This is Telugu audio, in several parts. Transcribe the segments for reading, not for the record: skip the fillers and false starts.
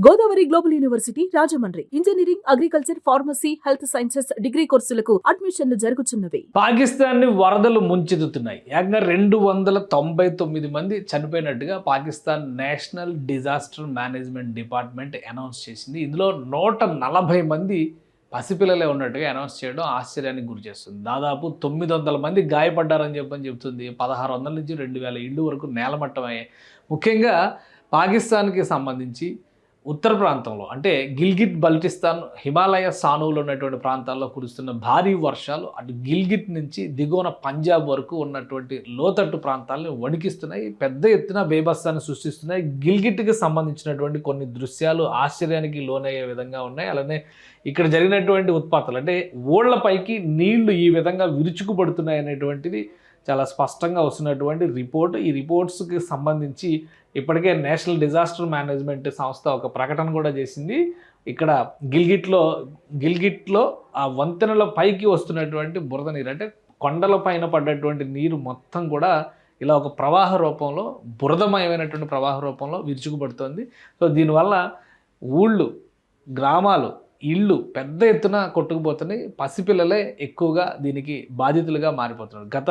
Godavari global university Rajahmundry engineering, agriculture, pharmacy, health sciences degree కోర్సులకు అడ్మిషన్లు జరుగుతున్నవి. పాకిస్తాన్ ని వరదలు ముంచెత్తుతున్నాయి. ఏకంగా 299 మంది చనిపోయినట్టుగా Pakistan national disaster management department announce చేసింది. ఇందులో 140 మంది పసిపిల్లలే ఉన్నట్టుగా అనౌన్స్ చేయడం ఆశ్చర్యానికి గురి చేస్తుంది. దాదాపు 900 మంది గాయపడ్డారని చెప్తుంది. 1600 నుంచి 2000 ఇళ్ళు వరకు నేలమట్టమయ్యాయి. ముఖ్యంగా పాకిస్తాన్కి సంబంధించి ఉత్తర ప్రాంతంలో అంటే గిల్గిట్ బల్టిస్తాన్ హిమాలయ సానువులు ఉన్నటువంటి ప్రాంతాల్లో కురుస్తున్న భారీ వర్షాలు అటు గిల్గిట్ నుంచి దిగువన పంజాబ్ వరకు ఉన్నటువంటి లోతట్టు ప్రాంతాలను వణికిస్తున్నాయి. పెద్ద ఎత్తున బేభత్సాన్ని సృష్టిస్తున్నాయి. గిల్గిట్కి సంబంధించినటువంటి కొన్ని దృశ్యాలు ఆశ్చర్యానికి లోనయ్యే విధంగా ఉన్నాయి. అలానే ఇక్కడ జరిగినటువంటి ఉత్పాతాలు అంటే ఓళ్లపైకి నీళ్లు ఈ విధంగా విరుచుకుపడుతున్నాయి అనేటువంటిది చాలా స్పష్టంగా వస్తున్నటువంటి రిపోర్ట్. ఈ రిపోర్ట్స్కి సంబంధించి ఇప్పటికే నేషనల్ డిజాస్టర్ మేనేజ్మెంట్ సంస్థ ఒక ప్రకటన కూడా చేసింది. ఇక్కడ గిల్గిట్లో ఆ వంతెనల పైకి వస్తున్నటువంటి బురద నీరు అంటే కొండల పైన పడ్డటువంటి నీరు మొత్తం కూడా ఇలా ఒక ప్రవాహ రూపంలో బురదమయమైనటువంటి ప్రవాహ రూపంలో విరుచుకుపడుతుంది. సో దీనివల్ల ఊళ్ళు, గ్రామాలు, ఇళ్ళు పెద్ద ఎత్తున కొట్టుకుపోతున్నాయి. పసిపిల్లలే ఎక్కువగా దీనికి బాధితులుగా మారిపోతున్నారు. గత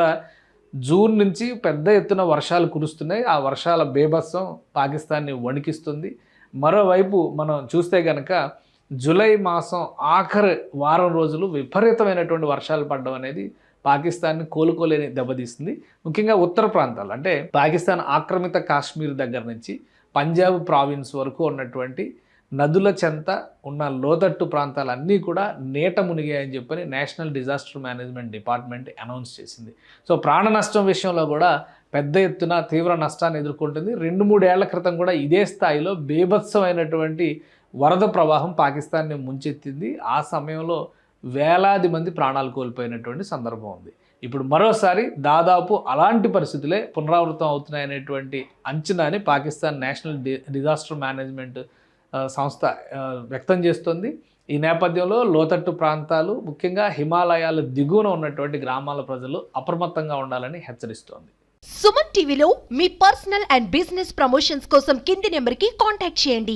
జూన్ నుంచి పెద్ద ఎత్తున వర్షాలు కురుస్తున్నాయి. ఆ వర్షాల బేభత్సం పాకిస్తాన్ని వణికిస్తుంది. మరోవైపు మనం చూస్తే కనుక జూలై మాసం ఆఖరి వారం రోజులు విపరీతమైనటువంటి వర్షాలు పడడం అనేది పాకిస్తాన్ని కోలుకోలేని దెబ్బతీస్తుంది. ముఖ్యంగా ఉత్తర ప్రాంతాలు అంటే పాకిస్తాన్ ఆక్రమిత కాశ్మీర్ దగ్గర నుంచి పంజాబ్ ప్రావిన్స్ వరకు ఉన్నటువంటి నదుల చెంత ఉన్న లోతట్టు ప్రాంతాలన్నీ కూడా నీట మునిగాయని చెప్పని national disaster management department announce చేసింది. సో ప్రాణ నష్టం విషయంలో కూడా పెద్ద ఎత్తున తీవ్ర నష్టాన్ని ఎదుర్కొంటుంది. 2-3 ఏళ్ల క్రితం కూడా ఇదే స్థాయిలో బేభత్సమైనటువంటి వరద ప్రవాహం పాకిస్తాన్ని ముంచెత్తింది. ఆ సమయంలో వేలాది మంది ప్రాణాలు కోల్పోయినటువంటి సందర్భం ఉంది. ఇప్పుడు మరోసారి దాదాపు అలాంటి పరిస్థితులే పునరావృతం అవుతున్నాయనేటువంటి అంచనాని పాకిస్తాన్ నేషనల్ డిజాస్టర్ మేనేజ్మెంట్ సంస్థ వ్యక్తం చేస్తుంది. ఈ నేపథ్యంలో లోతట్టు ప్రాంతాలు, ముఖ్యంగా హిమాలయాల దిగువన ఉన్నటువంటి గ్రామాల ప్రజలు అప్రమత్తంగా ఉండాలని హెచ్చరిస్తోంది. సుమన్ టీవీలో మీ పర్సనల్ అండ్ బిజినెస్ ప్రమోషన్స్ కోసం కింది నెంబర్కి కాంటాక్ట్ చేయండి.